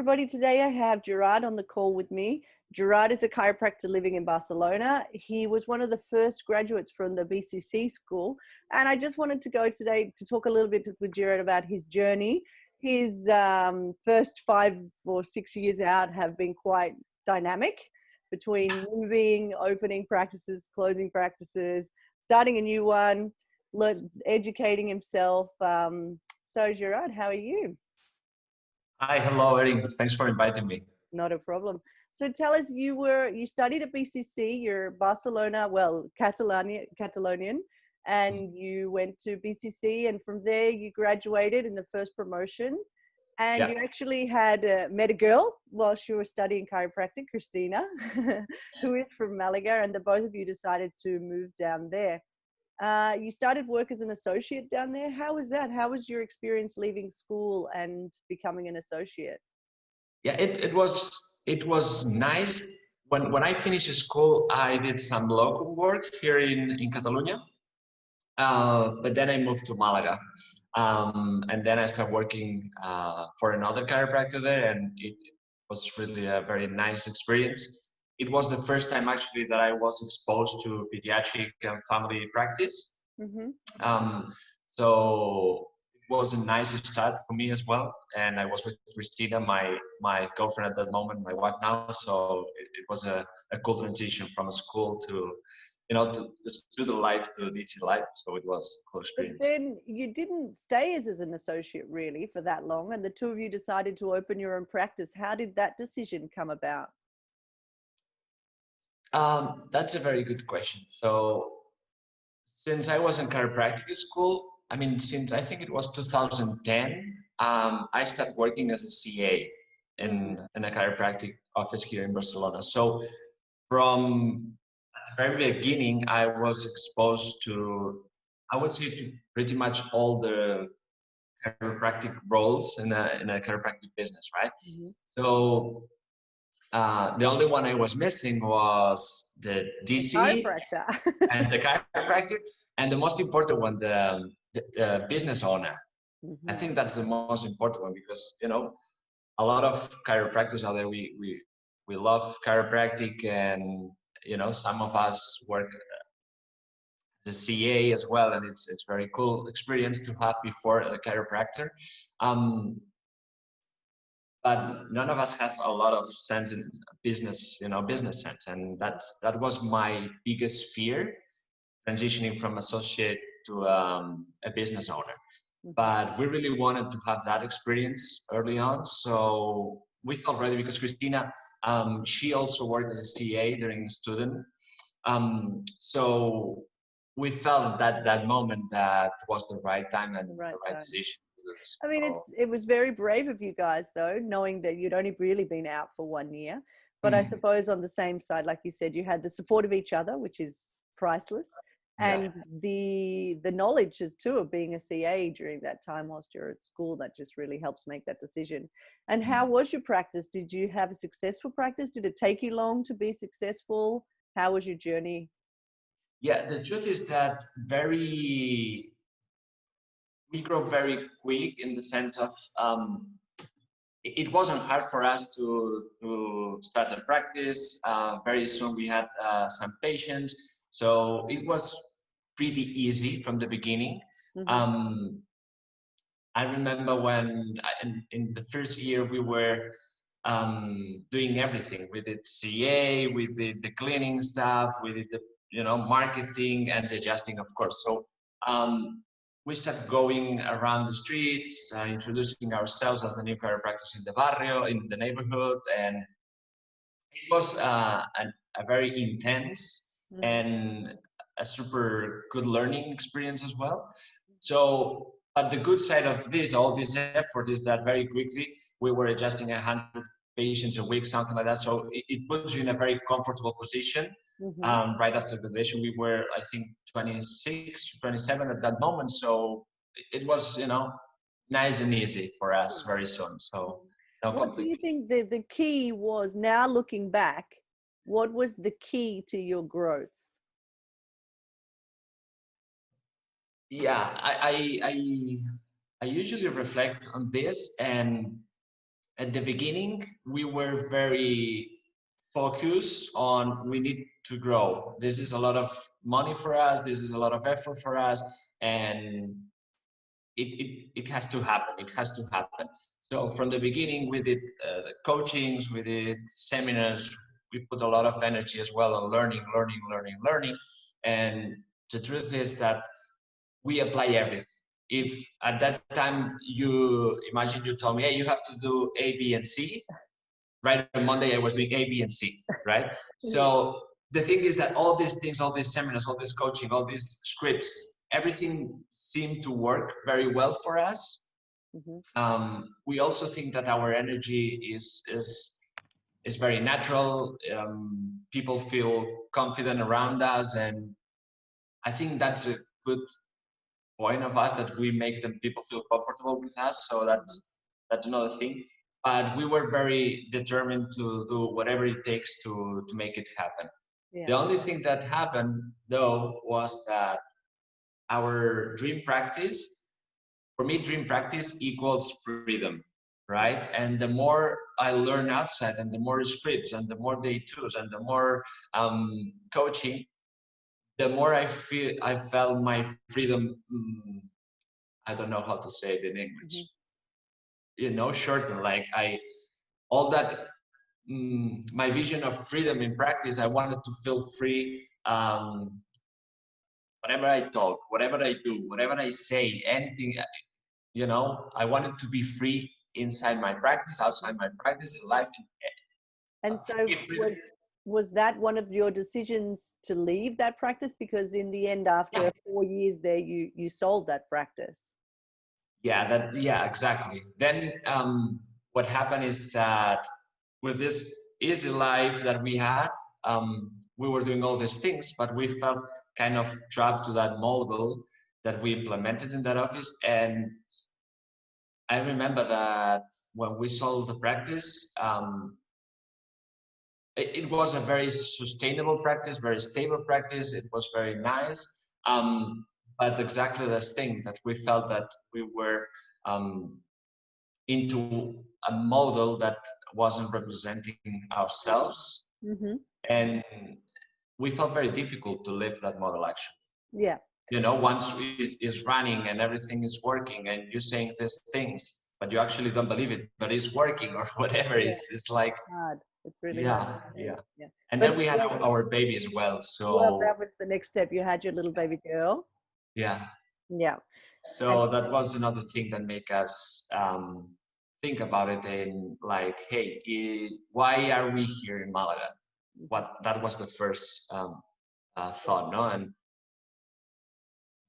everybody. Today I have Gerard on the call with me. Gerard is a chiropractor living in Barcelona. He was one of the first graduates from the BCC school. And I just wanted to go today to talk a little bit with Gerard about his journey. His first 5 or 6 years out have been quite dynamic, between moving, opening practices, closing practices, starting a new one, educating himself. So Gerard, how are you? Hi, hello, Erin. Thanks for inviting me. Not a problem. So tell us, you studied at BCC, you're Barcelona, Catalonian, and you went to BCC, and from there you graduated in the first promotion, and you actually had met a girl while you were studying chiropractic, Cristina, who is from Malaga, and the both of you decided to move down there. You started work as an associate down there. How was that? How was your experience leaving school and becoming an associate? Yeah, it was nice. When I finished school, I did some local work here in Catalonia, but then I moved to Malaga, and then I started working for another chiropractor there, and it was really a very nice experience. It was the first time actually that I was exposed to pediatric and family practice. So it was a nice start for me as well. And I was with Cristina, my girlfriend at that moment, my wife now. So it was a cool transition from school to, to student life to DT life. So it was a cool experience. But then you didn't stay as an associate really for that long, and the two of you decided to open your own practice. How did that decision come about? That's a very good question. So since I was in chiropractic school, since I think it was 2010, I started working as a CA in a chiropractic office here in Barcelona. So from the very beginning, I was exposed to, I would say, to pretty much all the chiropractic roles in a chiropractic business, right? So the only one I was missing was the DC and the chiropractor, and the most important one, the business owner. I think that's the most important one because, a lot of chiropractors out there, we love chiropractic, and, some of us work as a CA as well, and it's very cool experience to have before a chiropractor. But none of us have a lot of sense in business, business sense. And that was my biggest fear, transitioning from associate to a business owner. But we really wanted to have that experience early on. So we felt ready because Cristina, she also worked as a CA during student. So we felt that moment that was the right time and the right decision. I mean, it was very brave of you guys, though, knowing that you'd only really been out for 1 year. But I suppose on the same side, like you said, you had the support of each other, which is priceless, and the knowledge too of being a CA during that time whilst you're at school. That just really helps make that decision. And how was your practice? Did you have a successful practice? Did it take you long to be successful? How was your journey? Yeah, the truth is that we grew very quick in the sense of it wasn't hard for us to start a practice. Very soon we had some patients, so it was pretty easy from the beginning. I remember when in the first year we were doing everything. We did CA, we did the cleaning stuff, we did the marketing and the adjusting, of course. So we started going around the streets, introducing ourselves as the new chiropractors in the barrio, in the neighborhood, and it was a very intense and a super good learning experience as well. So, but the good side of all this effort is that very quickly we were adjusting 100 patients a week, something like that. So it puts you in a very comfortable position. Right after graduation, we were, I think, 26, 27 at that moment. So it was, nice and easy for us very soon. So what do you think the key was, now looking back, what was the key to your growth? Yeah, I usually reflect on this, and at the beginning, we were very focused on we need to grow. This is a lot of money for us. This is a lot of effort for us. And it has to happen. It has to happen. So from the beginning, we did coachings, we did seminars. We put a lot of energy as well on learning. And the truth is that we apply everything. If at that time you imagine you told me, hey, you have to do A, B, and C, right? On Monday I was doing A, B, and C, right? So the thing is that all these things, all these seminars, all this coaching, all these scripts, everything seemed to work very well for us. We also think that our energy is very natural. People feel confident around us, and I think that's a good point of us, that we make them people feel comfortable with us. So that's another thing. But we were very determined to do whatever it takes to make it happen. Yeah. The only thing that happened though was that our dream practice, for me, dream practice equals freedom, right? And the more I learn outside, and the more scripts, and the more day twos, and the more coaching, the more I felt my freedom. I don't know how to say it in English. You know, shorten. Like all that. My vision of freedom in practice, I wanted to feel free. Whatever I talk, whatever I do, whatever I say, anything. You know, I wanted to be free inside my practice, outside my practice, in life. And so was that one of your decisions to leave that practice? Because in the end, after 4 years there, you sold that practice. Yeah, exactly. Then what happened is that with this easy life that we had, we were doing all these things, but we felt kind of trapped to that model that we implemented in that office. And I remember that when we sold the practice, it was a very sustainable practice, very stable practice. It was very nice. But exactly this thing, that we felt that we were into a model that wasn't representing ourselves. And we felt very difficult to live that model, actually. Yeah. You know, once is running and everything is working, and you're saying these things, but you actually don't believe it, but it's working or whatever. Yeah. It's like hard. It's really hard. Yeah. And then we had our baby as well. So that was the next step. You had your little baby girl. Yeah. So And that was another thing that made us think about it, and like, hey, why are we here in Malaga? That was the first thought, no? And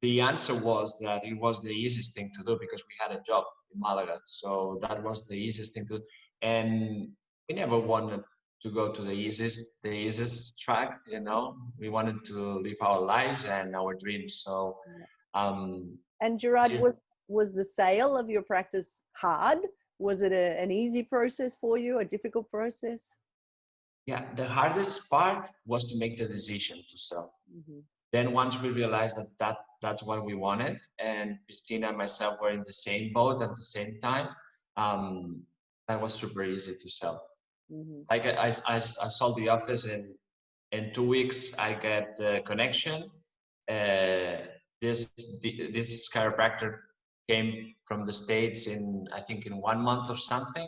the answer was that it was the easiest thing to do, because we had a job in Malaga. So that was the easiest thing to do. And we never wanted to go to the easiest track, you know. We wanted to live our lives and our dreams. So and Gerard, was the sale of your practice hard? Was it an easy process for you, a difficult process? Yeah, the hardest part was to make the decision to sell. Then once we realized that that's what we wanted, and Cristina and myself were in the same boat at the same time, that was super easy to sell. Like I sold the office in 2 weeks. I get the connection. This chiropractor came from the States I think in 1 month or something.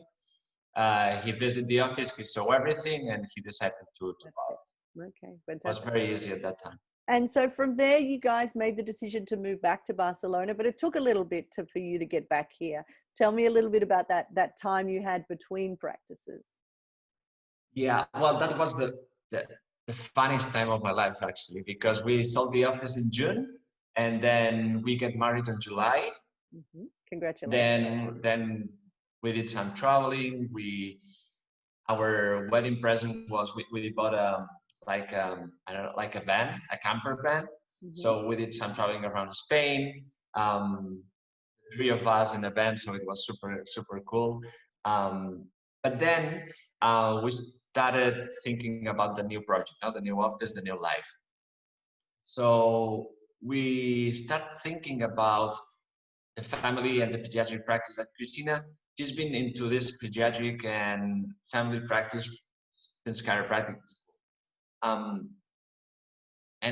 He visited the office, he saw everything, and he decided to buy it. Okay, fantastic. It was very easy at that time. And so from there, you guys made the decision to move back to Barcelona, but it took a little bit for you to get back here. Tell me a little bit about that time you had between practices. Yeah, well, that was the funniest time of my life, actually, because we sold the office in June, and then we get married in July. Congratulations. Then we did some traveling. Our wedding present was we bought a van, a camper van. So we did some traveling around Spain. 3 of us in a van, so it was super cool. But then we started thinking about the new project, the new office, the new life. So we start thinking about the family and the pediatric practice. That Cristina she's been into this pediatric and family practice since chiropractic. And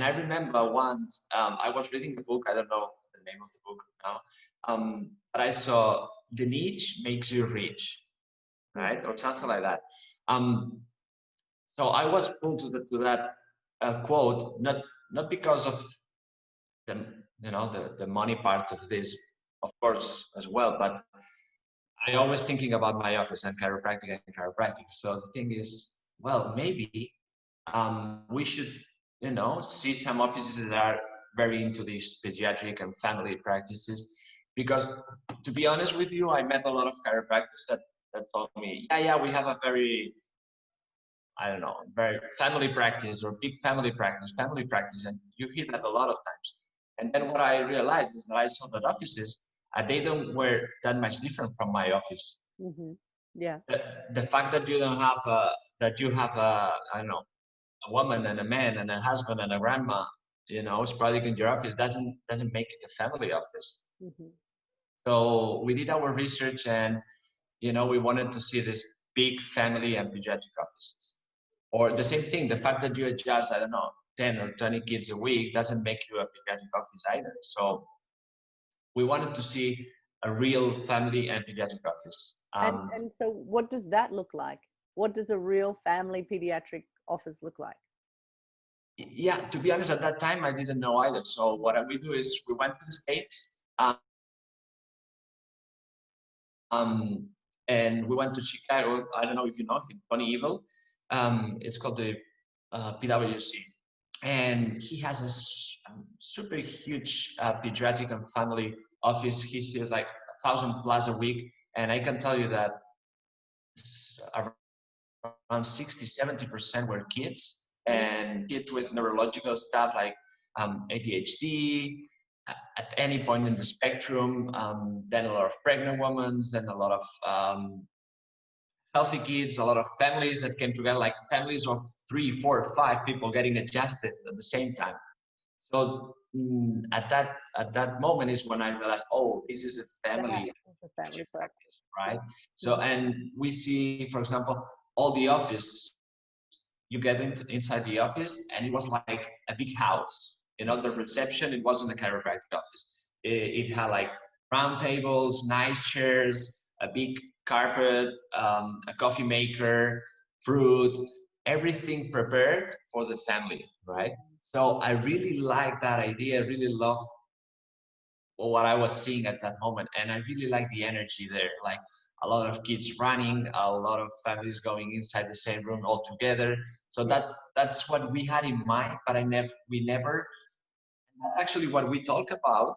I remember once I was reading the book. I don't know the name of the book now, but I saw the niche makes you rich, right, or something like that. So I was pulled to that quote, not because of the money part of this, of course, as well, but I always thinking about my office and chiropractic. So the thing is, well, maybe we should, see some offices that are very into these pediatric and family practices. Because to be honest with you, I met a lot of chiropractors that told me, yeah, we have a very, I don't know, very family practice or big family practice, and you hear that a lot of times. And then what I realized is that I saw that offices, they don't were that much different from my office. Mm-hmm. Yeah. The fact that you don't have that you have I don't know, a woman and a man and a husband and a grandma, sporadic in your office doesn't make it a family office. Mm-hmm. So we did our research, and we wanted to see this big family and pediatric offices. Or the same thing, the fact that you adjust, I don't know, 10 or 20 kids a week doesn't make you a pediatric office either. So we wanted to see a real family and pediatric office. And so what does that look like? What does a real family pediatric office look like? Yeah, to be honest, at that time, I didn't know either. So what we do is we went to the States and we went to Chicago. I don't know if you know him, Tony Evil. It's called the PwC. And he has a super huge pediatric and family office. He sees like 1,000 plus a week. And I can tell you that around 60-70% were kids, and kids with neurological stuff like ADHD, at any point in the spectrum, then a lot of pregnant women, then a lot of healthy kids, a lot of families that came together, like families of 3, 4, 5 people getting adjusted at the same time. So at that moment is when I realized, oh, this is a family practice, right? So, and we see, for example, all the office, you get inside the office, and it was like a big house. The reception, it wasn't a chiropractic office. It had like round tables, nice chairs, a big carpet, a coffee maker, fruit, everything prepared for the family, right? So I really like that idea. I really love what I was seeing at that moment. And I really like the energy there. Like a lot of kids running, a lot of families going inside the same room all together. So that's what we had in mind, but we never, that's actually what we talk about,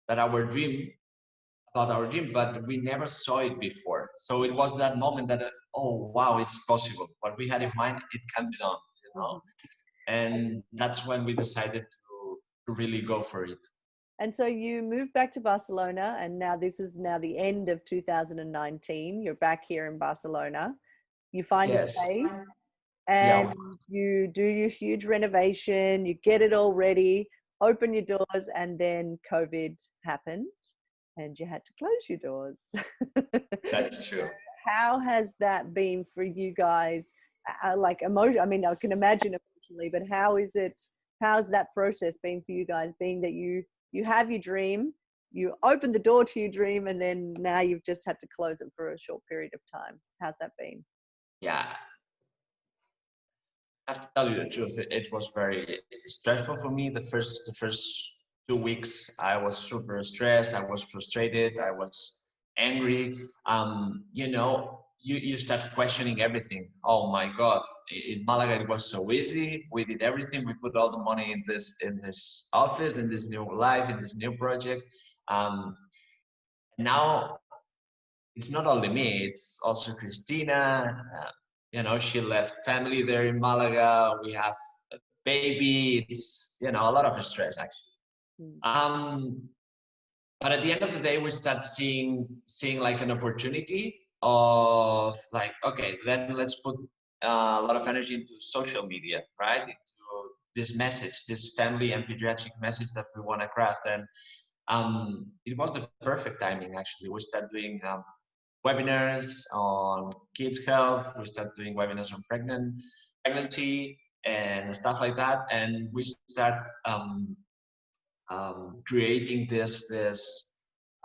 that our dream, but we never saw it before. So it was that moment that, oh, wow, it's possible. What we had in mind, it can be done, And that's when we decided to really go for it. And so you moved back to Barcelona, and now this is the end of 2019. You're back here in Barcelona. You find a space, and you do your huge renovation. You get it all ready, open your doors, and then COVID happened, and you had to close your doors. That's true. How has that been for you guys? Like emotion? I mean, I can imagine emotionally, but how's that process been for you guys? Being that you have your dream, you open the door to your dream, and then now you've just had to close it for a short period of time. How's that been? Yeah, I have to tell you the truth. It was very stressful for me. The first 2 weeks, I was super stressed. I was frustrated. I was angry. You start questioning everything. Oh my God! In Malaga, it was so easy. We did everything. We put all the money in this office, in this new life, in this new project. Now it's not only me. It's also Cristina. She left family there in Malaga. We have a baby. It's a lot of stress actually. But at the end of the day, we start seeing like an opportunity of like, okay, then let's put a lot of energy into social media, right? Into this message, this family and pediatric message that we want to craft. And it was the perfect timing, actually. We started doing webinars on kids' health. We start doing webinars on pregnancy and stuff like that. And we start creating this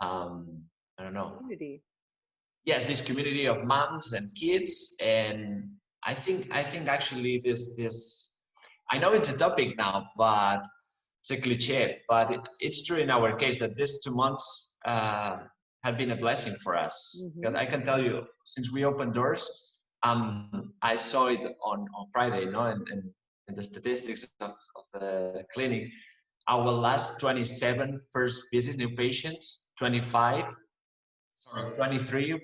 I don't know. Community. Yes, this community of moms and kids. And I think actually this I know it's a topic now, but it's a cliche, but it's true in our case that these 2 months have been a blessing for us. Because I can tell you, since we opened doors, I saw it on Friday, and the statistics of the clinic. Our last 27 first visits, new patients, 23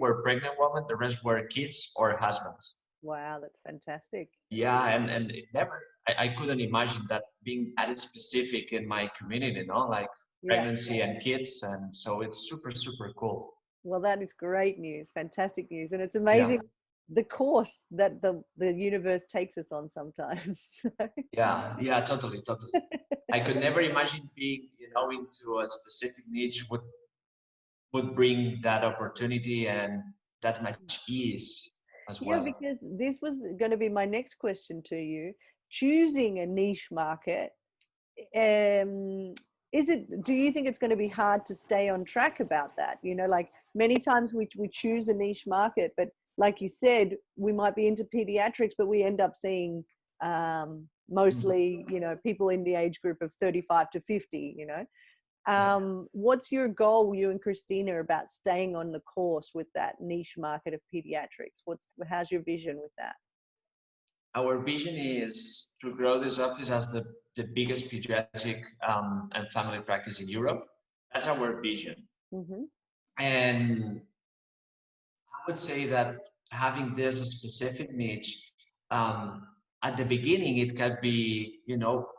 were pregnant women, the rest were kids or husbands. Wow, that's fantastic. Yeah, and it never, I couldn't imagine that being that specific in my community, like pregnancy and kids. And so it's super, super cool. Well, that is great news, fantastic news. And it's amazing the course that the universe takes us on sometimes. Yeah, totally. I could never imagine being, into a specific niche would bring that opportunity and that much ease as well. Yeah, because this was going to be my next question to you. Choosing a niche market, do you think it's going to be hard to stay on track about that? Like many times we choose a niche market, but like you said, we might be into pediatrics, but we end up seeing mostly, people in the age group of 35 to 50, What's your goal, you and Cristina, about staying on the course with that niche market of pediatrics? How's your vision with that? Our vision is to grow this office as the biggest pediatric and family practice in Europe. That's our vision. And I would say that having this specific niche, at the beginning, it can be,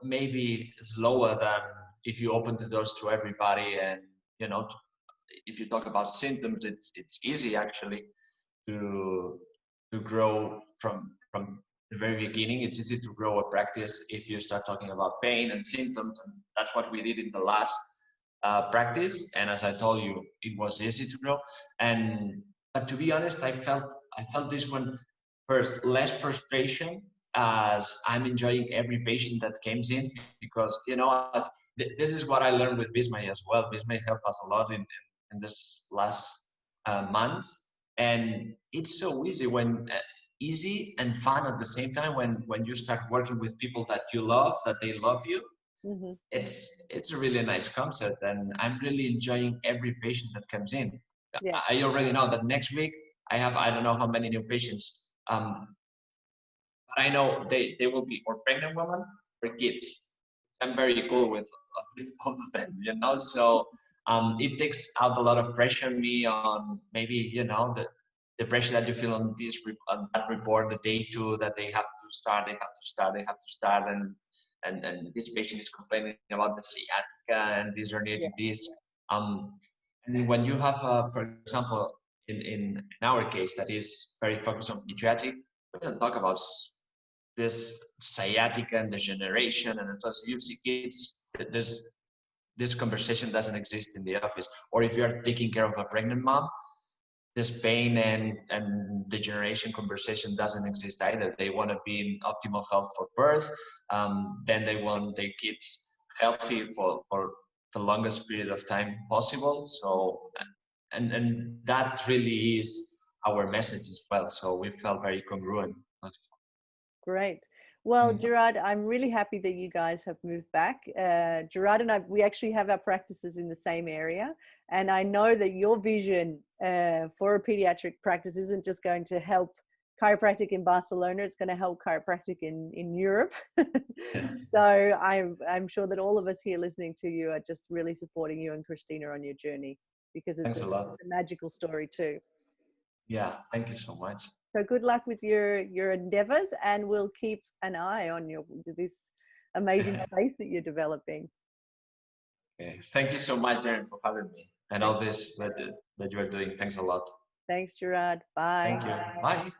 maybe slower than if you open the doors to everybody. And, if you talk about symptoms, it's easy actually to grow from the very beginning. It's easy to grow a practice if you start talking about pain and symptoms. And that's what we did in the last practice. And as I told you, it was easy to grow. But to be honest, I felt this one first, less frustration, as I'm enjoying every patient that comes in, because, this is what I learned with Bismay as well. Bismay helped us a lot in this last months. And it's so easy and fun at the same time when you start working with people that you love, that they love you. It's a really nice concept, and I'm really enjoying every patient that comes in. I already know that next week I have, I don't know how many new patients, but I know they will be or pregnant women or kids. I'm very cool with both of them, so it takes out a lot of pressure on me, on maybe, the pressure that you feel on that report, the day 2, that they have to start, and each patient is complaining about the sciatica and this herniated disc. And when you have, for example, in our case, that is very focused on pediatric, we don't talk about this sciatica and degeneration, and as you see kids, this conversation doesn't exist in the office. Or if you are taking care of a pregnant mom, this pain and degeneration conversation doesn't exist either. They want to be in optimal health for birth. Then they want their kids healthy for the longest period of time possible. So, and that really is our message as well. So we felt very congruent. Great. Well, Gerard, I'm really happy that you guys have moved back. Gerard and I, we actually have our practices in the same area. And I know that your vision for a pediatric practice isn't just going to help chiropractic in Barcelona, it's going to help chiropractic in Europe. So I'm sure that all of us here listening to you are just really supporting you and Cristina on your journey, because it's a magical story too. Yeah, thank you so much. So good luck with your endeavors, and we'll keep an eye on this amazing space that you're developing. Okay. Thank you so much, Darren, for having me, and all this that you are doing. Thanks a lot. Thanks, Gerard. Bye. Thank you. Bye.